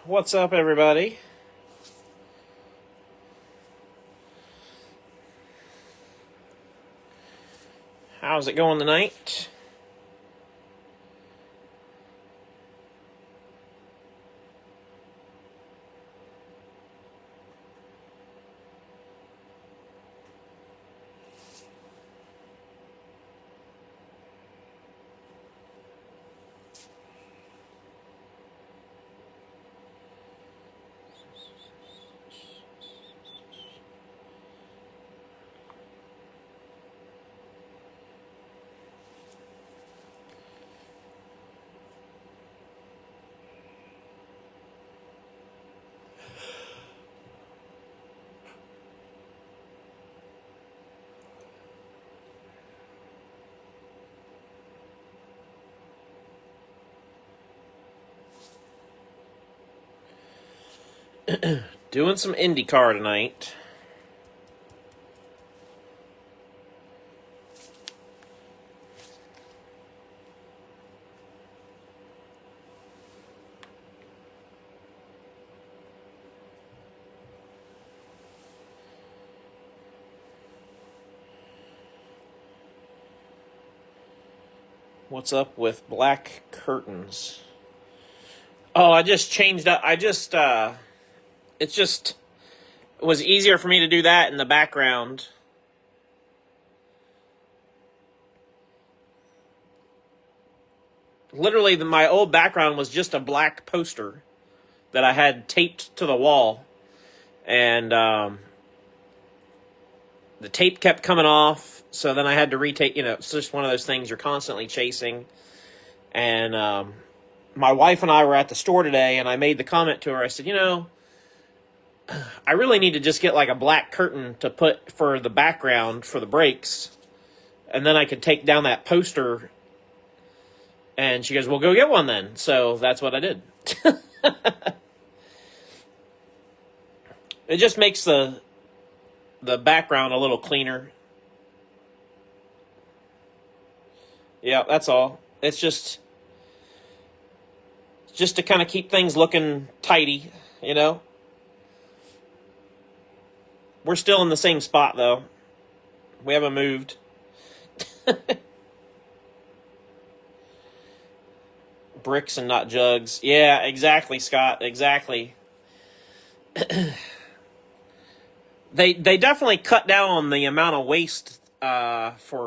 What's up, everybody? How's it going tonight? Doing some IndyCar tonight. What's up with black curtains? Oh, I just changed up. It was easier for me to do that in the background. Literally, my old background was just a black poster that I had taped to the wall. And the tape kept coming off, so then I had to retape. It's just one of those things you're constantly chasing. And my wife and I were at the store today, and I made the comment to her. I said, I really need to just get like a black curtain to put for the background for the brakes, and then I could take down that poster. And she goes, well, go get one then. So that's what I did. It just makes the background a little cleaner. Yeah, that's all. It's just to kind of keep things looking tidy, We're still in the same spot, though. We haven't moved. Bricks and not jugs. Yeah, exactly, Scott. Exactly. They definitely cut down on the amount of waste for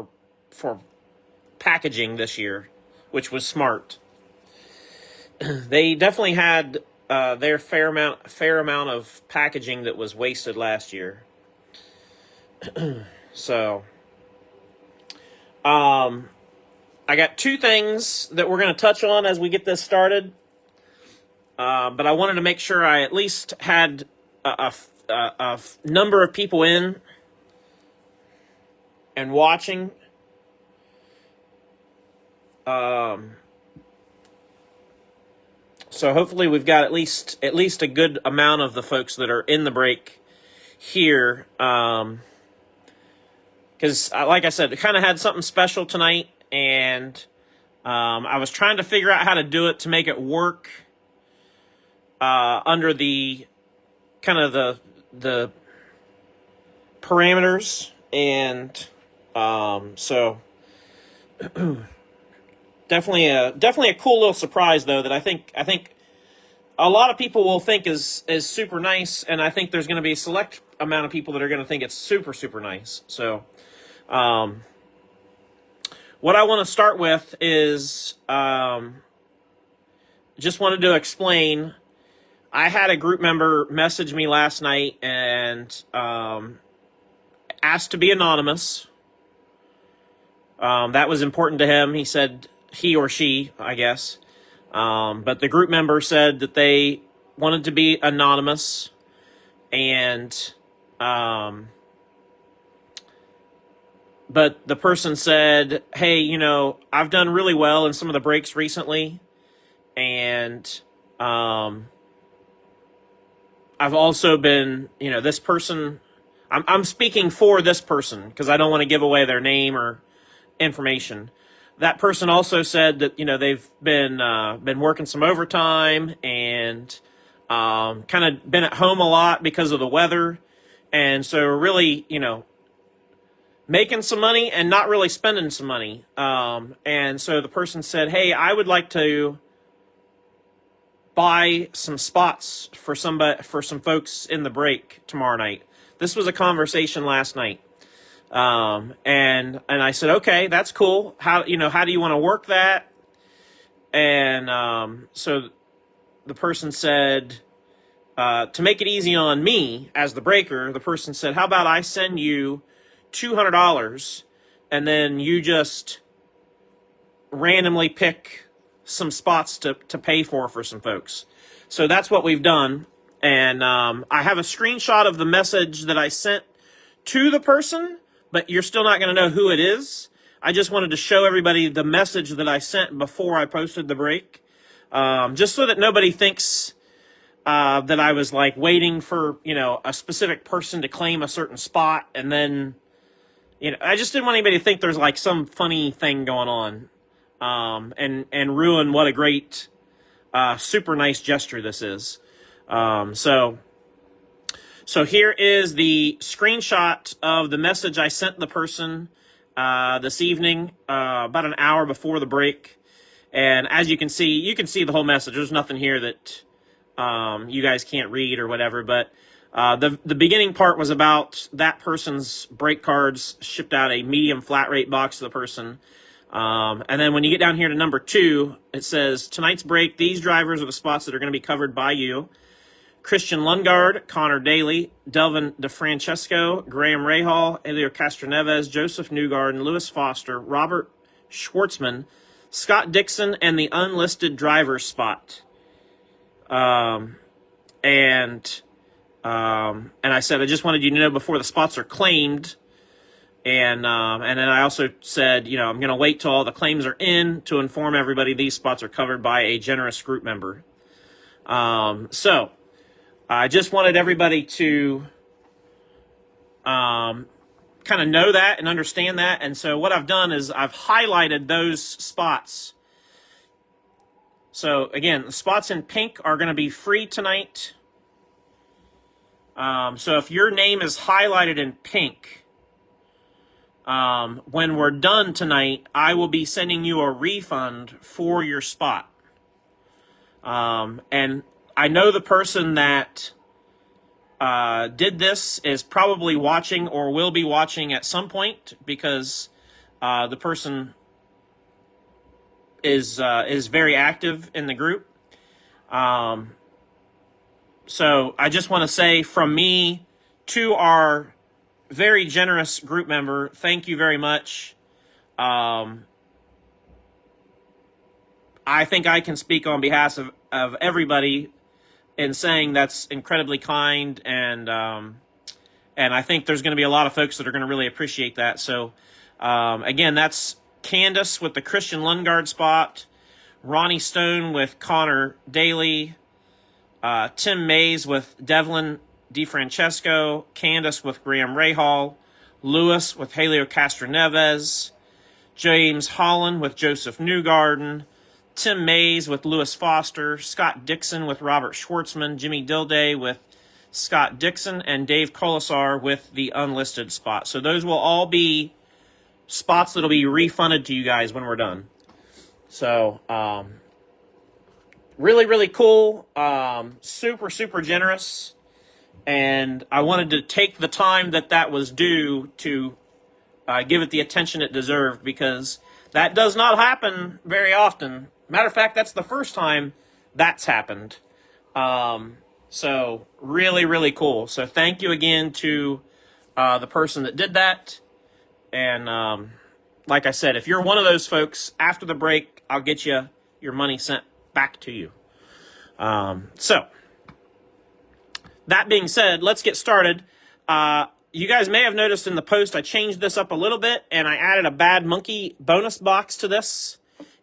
packaging this year, which was smart. They definitely had their fair amount of packaging that was wasted last year. So, I got two things that we're going to touch on as we get this started. But I wanted to make sure I at least had a number of people in and watching. So hopefully we've got at least a good amount of the folks that are in the break here. Because, like I said, it kind of had something special tonight, and I was trying to figure out how to do it to make it work under the kind of the parameters, and so definitely a cool little surprise, though, that I think a lot of people will think is super nice, and I think there's going to be a select amount of people that are going to think it's super, super nice. So what I want to start with is just wanted to explain. I had a group member message me last night and asked to be anonymous. That was important to him. He said, he or she, I guess. But the group member said that they wanted to be anonymous. And but the person said, hey, I've done really well in some of the breaks recently. And I've also been, this person, I'm speaking for this person because I don't want to give away their name or information. that person also said that, they've been working some overtime and kind of been at home a lot because of the weather. And so really, making some money and not really spending some money. And so the person said, hey, I would like to buy some spots for some folks in the break tomorrow night. This was a conversation last night. And I said, okay, that's cool. How do you want to work that? And, so the person said, to make it easy on me as the breaker, the person said, how about I send you $200 and then you just randomly pick some spots to pay for some folks. So that's what we've done. And, I have a screenshot of the message that I sent to the person, but you're still not going to know who it is. I just wanted to show everybody the message that I sent before I posted the break. Just so that nobody thinks that I was like waiting for, a specific person to claim a certain spot. And then, I just didn't want anybody to think there's like some funny thing going on, and ruin what a great, super nice gesture this is. So here is the screenshot of the message I sent the person this evening, about an hour before the break. And as you can see the whole message. There's nothing here that you guys can't read or whatever. But the beginning part was about that person's break cards, shipped out a medium flat rate box to the person. And then when you get down here to number 2, it says, tonight's break, these drivers are the spots that are going to be covered by you. Christian Lundgaard, Connor Daly, Delvin DeFrancesco, Graham Rahal, Helio Castroneves, Joseph Newgarden, Lewis Foster, Robert Schwartzman, Scott Dixon, and the unlisted driver spot. And I said, I just wanted you to know before the spots are claimed. And then I also said, I'm going to wait till all the claims are in to inform everybody these spots are covered by a generous group member. So I just wanted everybody to kind of know that and understand that. And so what I've done is I've highlighted those spots. So again, the spots in pink are going to be free tonight. So if your name is highlighted in pink, when we're done tonight, I will be sending you a refund for your spot. And I know the person that did this is probably watching or will be watching at some point, because the person is very active in the group. So I just want to say from me to our very generous group member, thank you very much. I think I can speak on behalf of everybody in saying that's incredibly kind, and I think there's going to be a lot of folks that are going to really appreciate that. So again, that's Candace with the Christian Lundgaard spot, Ronnie Stone with Connor Daly, Tim Mays with Devlin DeFrancesco, Candace with Graham Rahal, Lewis with Helio Castroneves, James Holland with Joseph Newgarden, Tim Mays with Lewis Foster, Scott Dixon with Robert Schwartzman, Jimmy Dilday with Scott Dixon, and Dave Colasar with the unlisted spot. So those will all be spots that will be refunded to you guys when we're done. So really, really cool. Super, super generous. And I wanted to take the time that was due to give it the attention it deserved, because that does not happen very often. Matter of fact, that's the first time that's happened. So really, really cool. So thank you again to the person that did that. And like I said, if you're one of those folks, after the break, I'll get you your money sent back to you. So that being said, let's get started. You guys may have noticed in the post I changed this up a little bit, and I added a Bad Monkey bonus box to this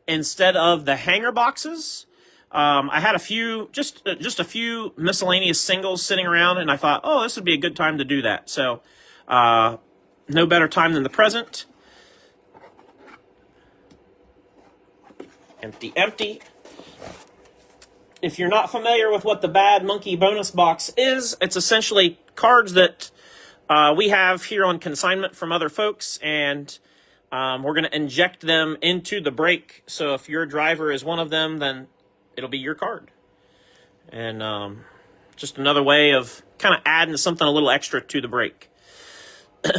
instead of the hanger boxes. I had a few, just a few miscellaneous singles sitting around, and I thought, oh, this would be a good time to do that. So no better time than the present. Empty, empty. If you're not familiar with what the Bad Monkey bonus box is, it's essentially cards that we have here on consignment from other folks, and we're going to inject them into the break. So if your driver is one of them, then it'll be your card. And just another way of kind of adding something a little extra to the break.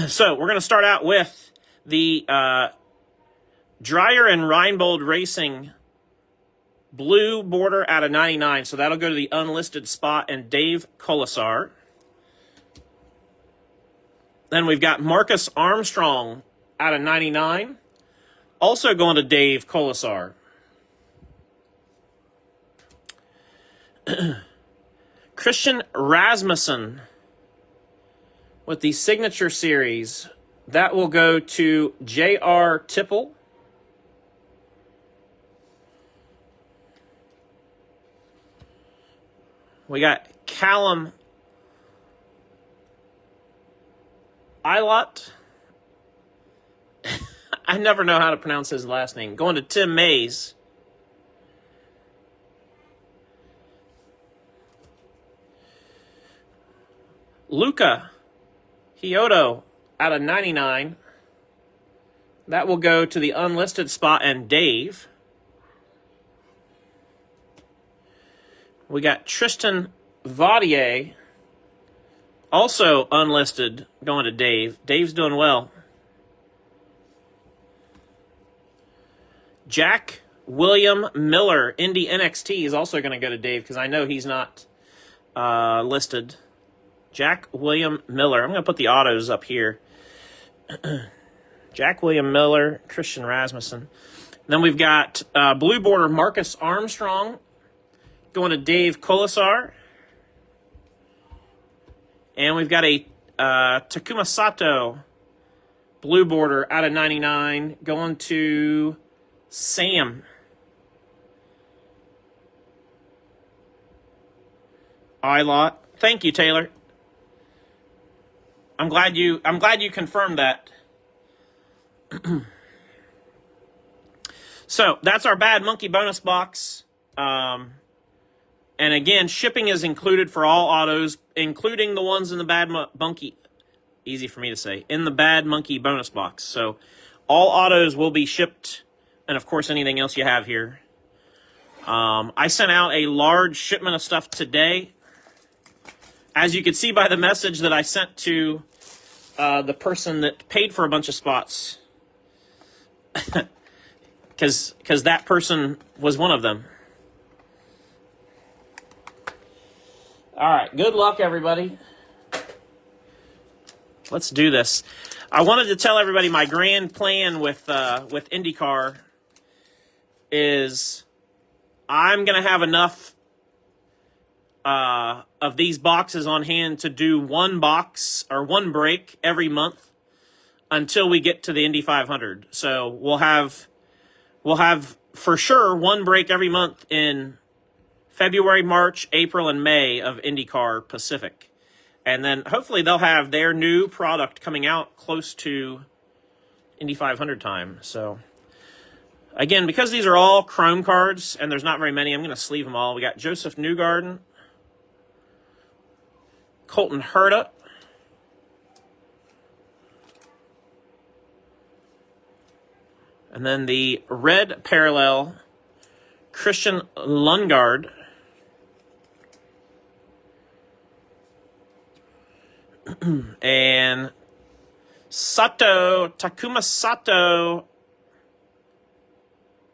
So we're going to start out with the Dreyer and Reinbold Racing blue border out of 99. So that'll go to the unlisted spot and Dave Colasar. Then we've got Marcus Armstrong out of 99. Also going to Dave Colasar. Christian Rasmussen with the Signature Series. That will go to J.R. Tipple. We got Callum Ilott. I never know how to pronounce his last name. Going to Tim Mays. Luca Hioto out of 99. That will go to the unlisted spot and Dave. We got Tristan Vaudier, also unlisted, going to Dave. Dave's doing well. Jack William Miller, Indy NXT, is also going to go to Dave because I know he's not listed. Jack William Miller. I'm going to put the autos up here. Jack William Miller, Christian Rasmussen. Then we've got blue border Marcus Armstrong going to Dave Colasar. And we've got a Takuma Sato blue border out of 99 going to Sam. Ilott. Thank you, Taylor. I'm glad you confirmed that. So that's our Bad Monkey bonus box. And again, shipping is included for all autos, including the ones in the Bad Monkey. Easy for me to say. In the Bad Monkey bonus box. So all autos will be shipped, and of course anything else you have here. I sent out a large shipment of stuff today. As you can see by the message that I sent to the person that paid for a bunch of spots. Because that person was one of them. All right, good luck, everybody. Let's do this. I wanted to tell everybody my grand plan with IndyCar is I'm going to have enough of these boxes on hand to do one box or one break every month until we get to the Indy 500. So we'll have for sure one break every month in February, March, April, and May of IndyCar Pacific. And then hopefully they'll have their new product coming out close to Indy 500 time. So again, because these are all Chrome cards and there's not very many, I'm going to sleeve them all. We got Joseph Newgarden, Colton Herta, and then the red parallel, Christian Lundgaard, and Takuma Sato,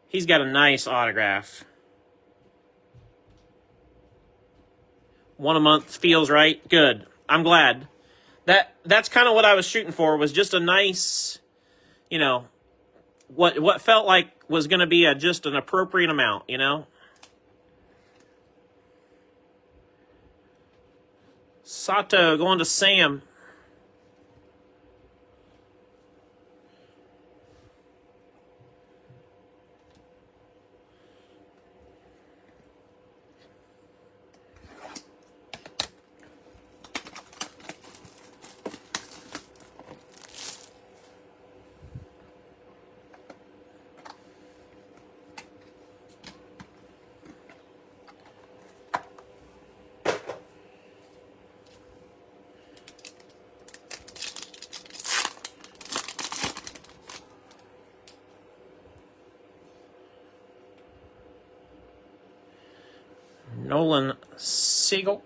he's got a nice autograph. One a month feels right. Good. I'm glad. That's kind of what I was shooting for, was just a nice, what felt like was going to be just an appropriate amount, Sato going to Sam. Nolan Siegel.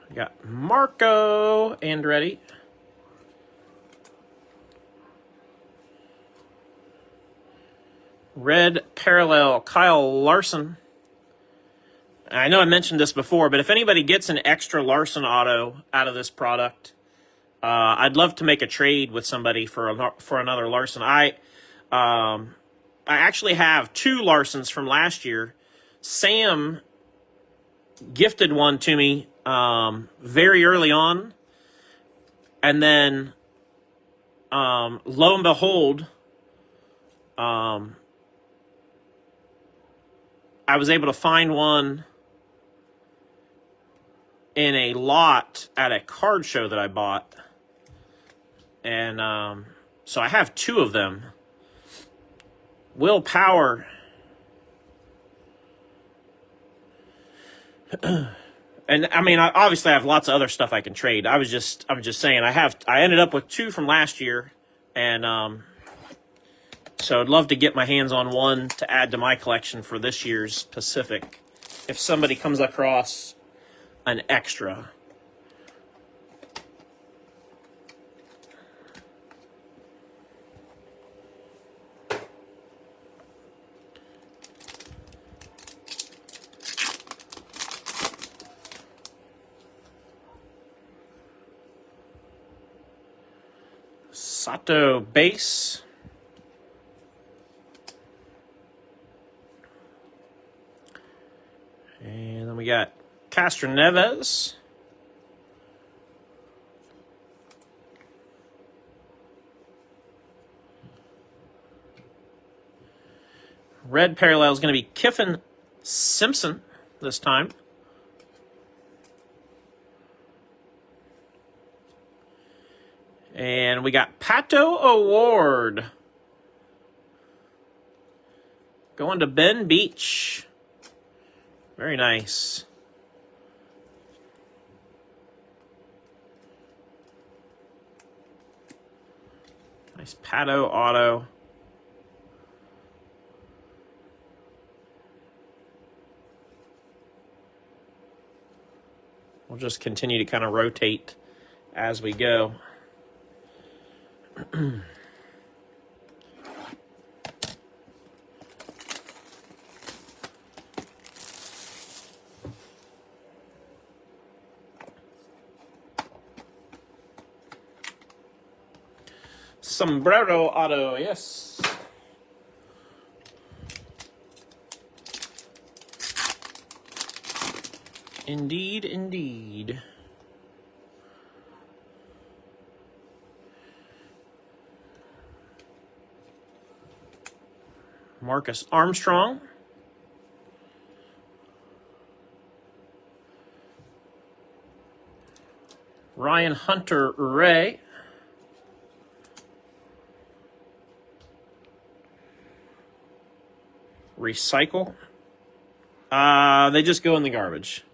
We got Marco Andretti. Red parallel Kyle Larson. I know I mentioned this before, but if anybody gets an extra Larson auto out of this product, I'd love to make a trade with somebody for another Larson. I actually have 2 Larsons from last year. Sam gifted one to me very early on, and then lo and behold, I was able to find one in a lot at a card show that I bought. And so I have 2 of them. Will Power. And I mean, obviously I have lots of other stuff I can trade. I'm just saying I ended up with 2 from last year, and so I'd love to get my hands on one to add to my collection for this year's Pacific if somebody comes across an extra. Sato base. And then we got Castro Neves. Red parallel is going to be Kiffin Simpson this time. And we got Pato Award going to Ben Beach. Very nice. Nice Pato auto. We'll just continue to kind of rotate as we go. Sombrero auto, yes. Indeed, indeed. Marcus Armstrong. Ryan Hunter-Ray. Recycle. They just go in the garbage.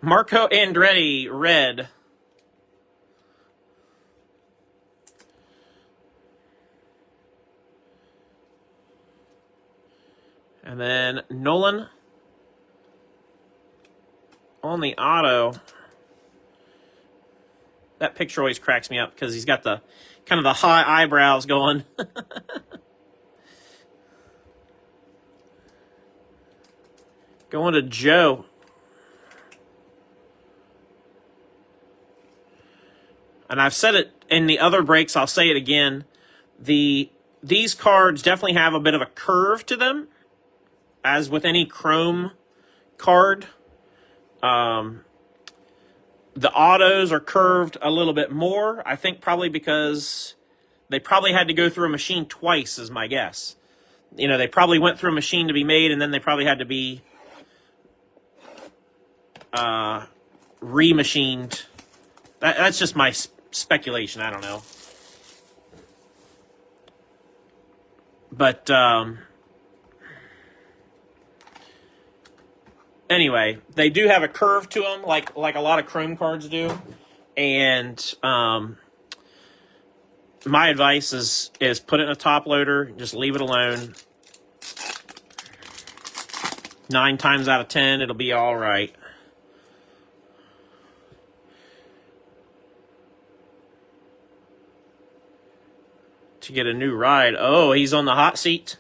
Marco Andretti, red. And then Nolan on the auto. That picture always cracks me up because he's got the kind of the high eyebrows going. Going to Joe. And I've said it in the other breaks, I'll say it again. These cards definitely have a bit of a curve to them, as with any chrome card. The autos are curved a little bit more, I think probably because they probably had to go through a machine twice, is my guess. You know, they probably went through a machine to be made, and then they probably had to be remachined. That's just my speculation. I don't know. But anyway, they do have a curve to them, like a lot of chrome cards do, and my advice is put it in a top loader, just leave it alone. 9 times out of 10, it'll be all right. To get a new ride. Oh, he's on the hot seat.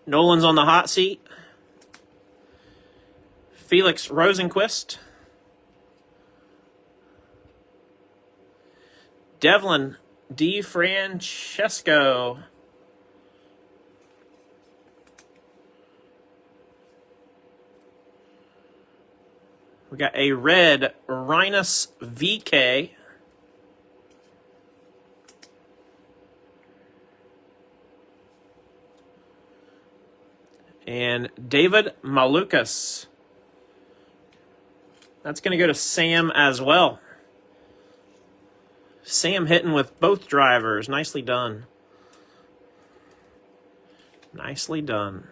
Nolan's on the hot seat. Felix Rosenquist. Devlin DiFrancesco. We got a red Rinus VK. And David Malukas. That's going to go to Sam as well. Sam hitting with both drivers. Nicely done. Nicely done.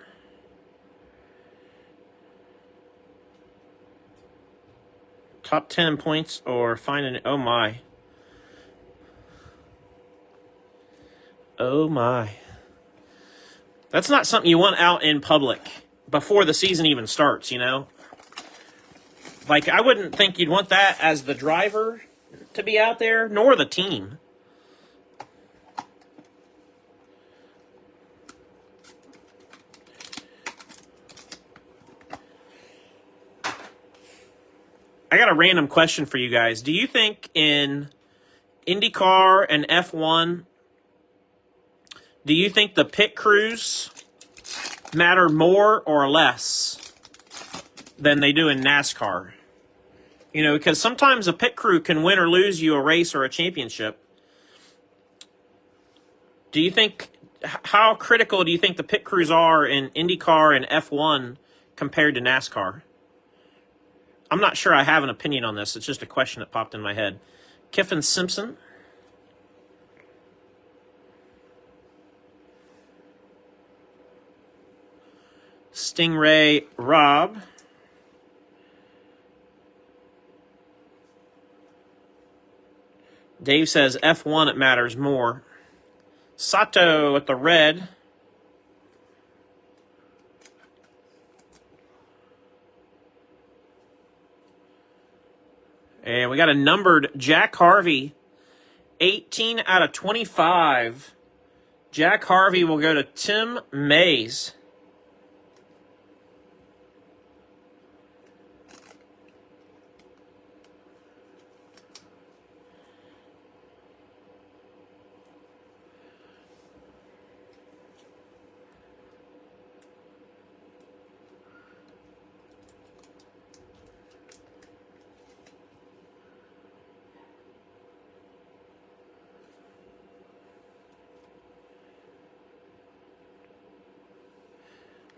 Top 10 points or finding... Oh, my. Oh, my. That's not something you want out in public before the season even starts, you know? Like, I wouldn't think you'd want that as the driver to be out there, nor the team. I got a random question for you guys. Do you think in IndyCar and F1, do you think the pit crews matter more or less than they do in NASCAR? You know, because sometimes a pit crew can win or lose you a race or a championship. Do you think, how critical do you think the pit crews are in IndyCar and F1 compared to NASCAR? I'm not sure I have an opinion on this. It's just a question that popped in my head. Kiffin Simpson. Stingray Rob. Dave says F1 it matters more. Sato at the red. And we got a numbered Jack Harvey. 18 out of 25. Jack Harvey will go to Tim Mays.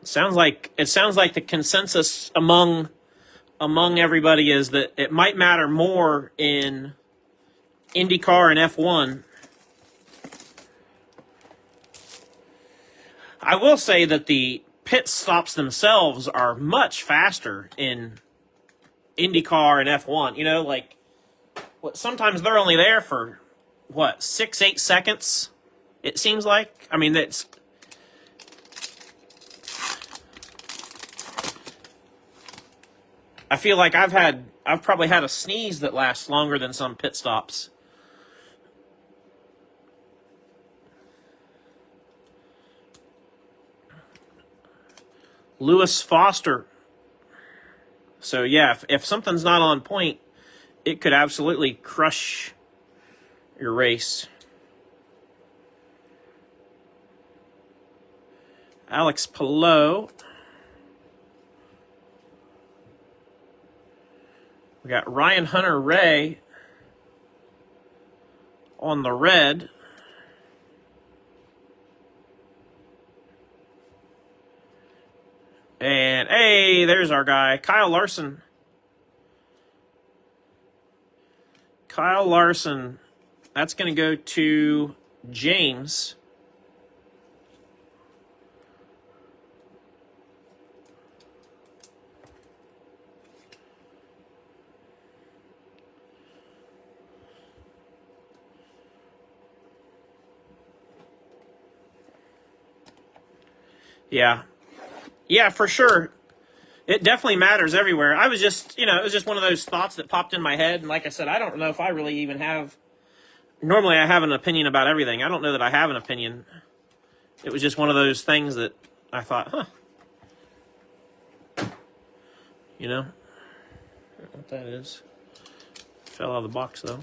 Sounds like the consensus among everybody is that it might matter more in IndyCar and F1. I will say that the pit stops themselves are much faster in IndyCar and F1. You know, like sometimes they're only there for 6-8 seconds. It seems like. I mean, that's. I feel like I've probably had a sneeze that lasts longer than some pit stops. Lewis Foster. So yeah, if something's not on point, it could absolutely crush your race. Alex Pillow. We got Ryan Hunter-Ray on the red. And, hey, there's our guy, Kyle Larson. Kyle Larson. That's going to go to James. Yeah. Yeah, for sure. It definitely matters everywhere. I was just, it was just one of those thoughts that popped in my head. And like I said, I don't know if I really even have. Normally, I have an opinion about everything. I don't know that I have an opinion. It was just one of those things that I thought, huh. You know? I don't know what that is. Fell out of the box, though.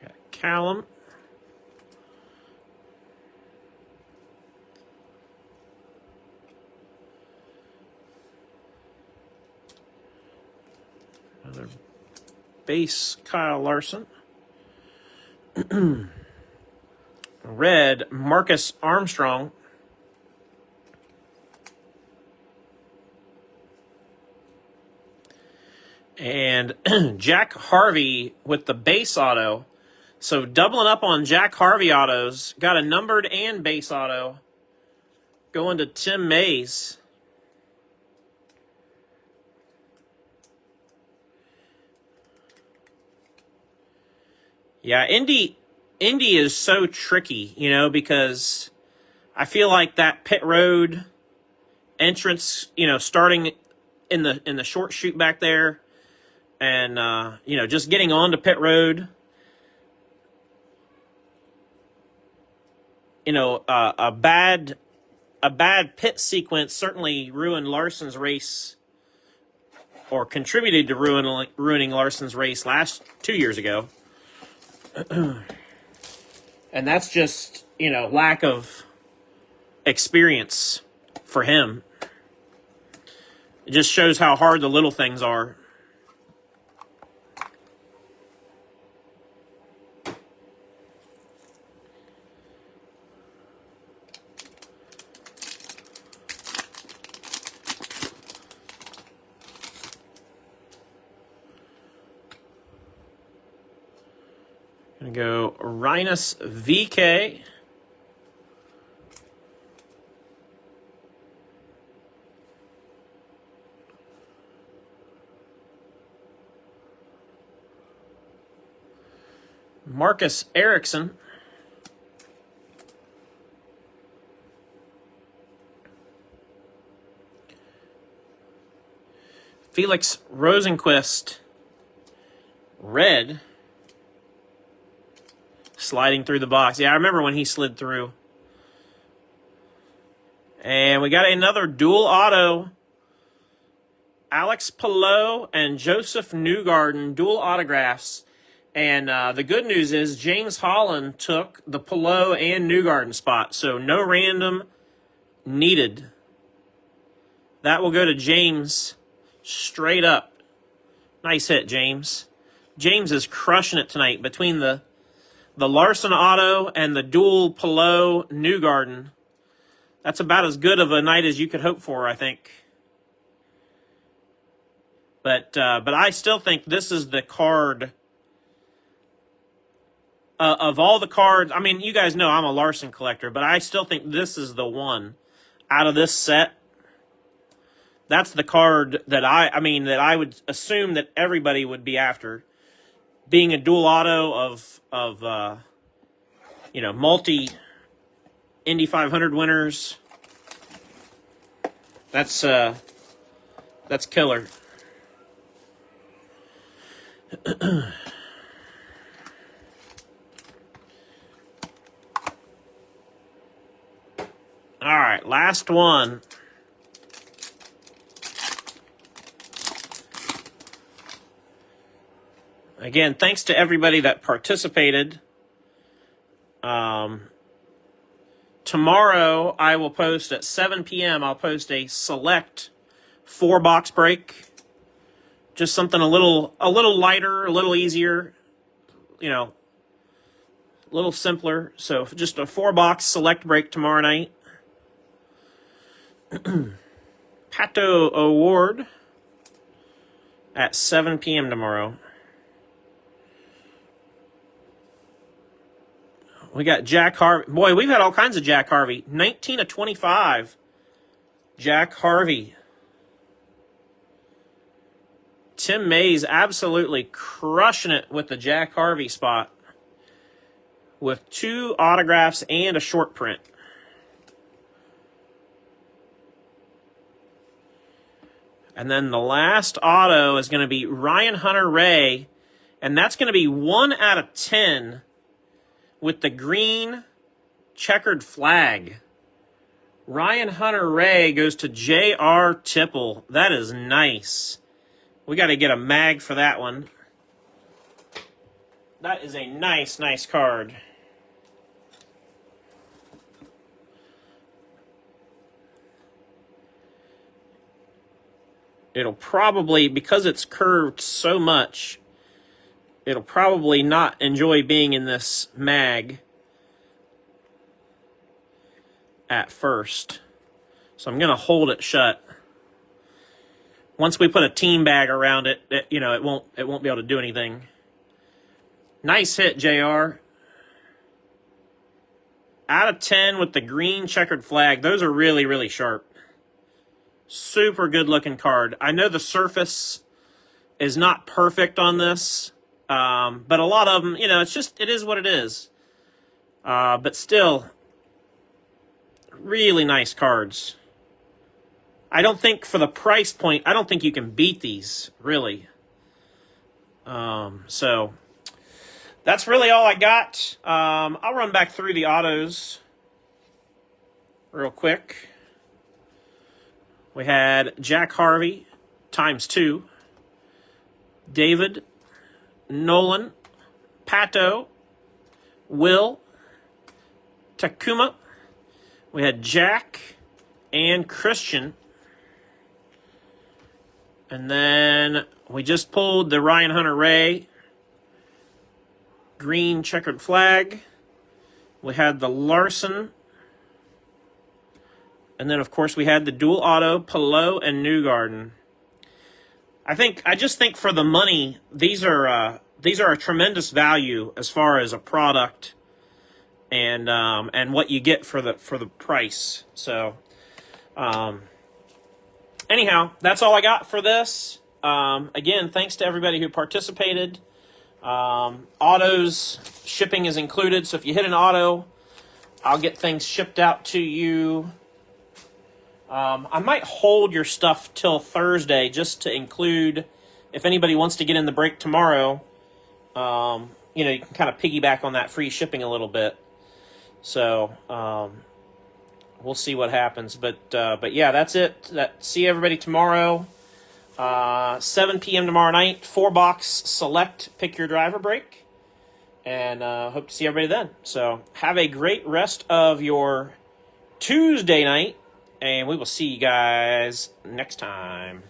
Got Callum. Another base, Kyle Larson. Red, Marcus Armstrong. And Jack Harvey with the base auto. So doubling up on Jack Harvey autos. Got a numbered and base auto. Going to Tim Mays. Yeah, Indy is so tricky, because I feel like that pit road entrance, starting in the short chute back there, and just getting onto pit road, a bad pit sequence certainly ruined Larson's race, or contributed to ruining Larson's race 2 years ago. And that's just, lack of experience for him. It just shows how hard the little things are. Gonna go Rhinus VK. Marcus Erickson. Felix Rosenquist. Red. Sliding through the box. Yeah, I remember when he slid through. And we got another dual auto. Alex Palou and Joseph Newgarden, dual autographs. And the good news is James Holland took the Palou and Newgarden spot. So no random needed. That will go to James straight up. Nice hit, James. James is crushing it tonight between the Larson auto and the dual Palou Newgarden. That's about as good of a night as you could hope for, I think. But I still think this is the card of all the cards. I mean, you guys know I'm a Larson collector, but I still think this is the one out of this set. That's the card that I would assume that everybody would be after. Being a dual auto of multi Indy 500 winners. That's killer. All right, last one. Again, thanks to everybody that participated. Tomorrow, I will post at 7 p.m., I'll post a select 4-box break. Just something a little lighter, a little easier, a little simpler. So just a 4-box select break tomorrow night. Pato Award at 7 p.m. tomorrow. We got Jack Harvey. Boy, we've had all kinds of Jack Harvey. 19 of 25. Jack Harvey. Tim Mays absolutely crushing it with the Jack Harvey spot with 2 autographs and a short print. And then the last auto is going to be Ryan Hunter-Reay, and that's going to be 1 out of 10 with the green checkered flag. Ryan Hunter-Reay goes to J.R. Tipple. That is nice. We got to get a mag for that one. That is a nice, nice card. It'll probably, because it's curved so much, it'll probably not enjoy being in this mag at first. So I'm going to hold it shut. Once we put a team bag around it, it won't be able to do anything. Nice hit, JR. Out of 10 with the green checkered flag. Those are really, really sharp. Super good looking card. I know the surface is not perfect on this, but a lot of them, it is what it is. But still, really nice cards. I don't think for the price point, I don't think you can beat these, really. So that's really all I got. I'll run back through the autos real quick. We had Jack Harvey ×2, David, Nolan, Pato, Will, Takuma. We had Jack and Christian. And then we just pulled the Ryan Hunter-Reay green checkered flag. We had the Larson. And then, of course, we had the dual auto, Pelot and Newgarden. I just think for the money, these are a tremendous value as far as a product and what you get for the price. So, anyhow, that's all I got for this. Again, thanks to everybody who participated. Autos shipping is included, so if you hit an auto, I'll get things shipped out to you. I might hold your stuff till Thursday just to include, if anybody wants to get in the break tomorrow, you can kind of piggyback on that free shipping a little bit. So, we'll see what happens. But yeah, that's it. See everybody tomorrow, 7 p.m. tomorrow night, 4-box select, pick your driver break. And hope to see everybody then. So have a great rest of your Tuesday night. And we will see you guys next time.